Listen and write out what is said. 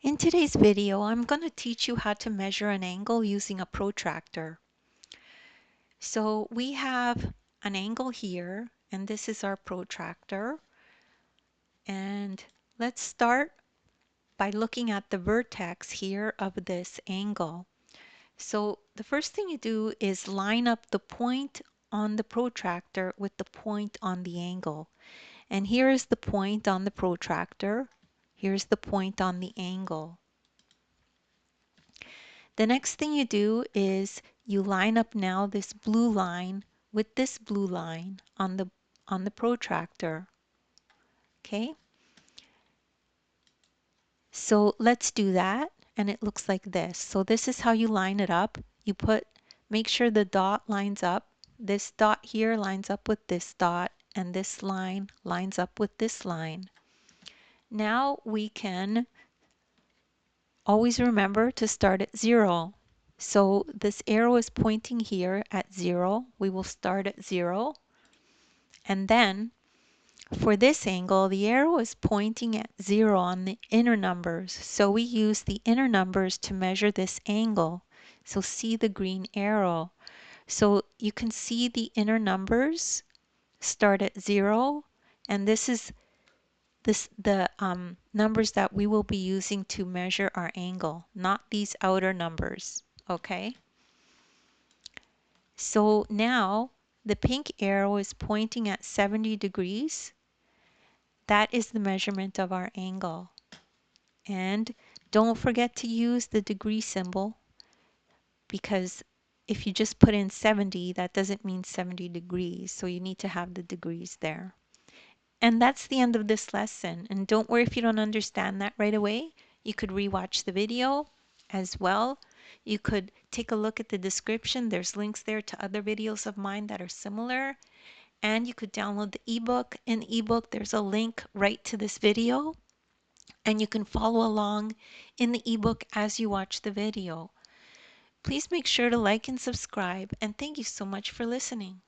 In today's video, I'm going to teach you how to measure an angle using a protractor. So we have an angle here, and this is our protractor. And let's start by looking at the vertex here of this angle. So the first thing you do is line up the point on the protractor with the point on the angle. And here is the point on the protractor. Here's the point on the angle. The next thing you do is you line up now this blue line with this blue line on the protractor. Okay? So let's do that, and it looks like this. So this is how you line it up. Make sure the dot lines up. This dot here lines up with this dot, and this line lines up with this line. Now we can always remember to start at 0. So this arrow is pointing here at 0. We will start at 0. And then for this angle, the arrow is pointing at 0 on the inner numbers. So we use the inner numbers to measure this angle. So see the green arrow. So you can see the inner numbers start at 0. And this is the numbers that we will be using to measure our angle, not these outer numbers. Okay? So now the pink arrow is pointing at 70 degrees. That is the measurement of our angle. And don't forget to use the degree symbol, because if you just put in 70, that doesn't mean 70 degrees. So you need to have the degrees there. And that's the end of this lesson. And don't worry if you don't understand that right away. You could rewatch the video as well. You could take a look at the description. There's links there to other videos of mine that are similar. And you could download the ebook. In the ebook, there's a link right to this video. And you can follow along in the ebook as you watch the video. Please make sure to like and subscribe. And thank you so much for listening.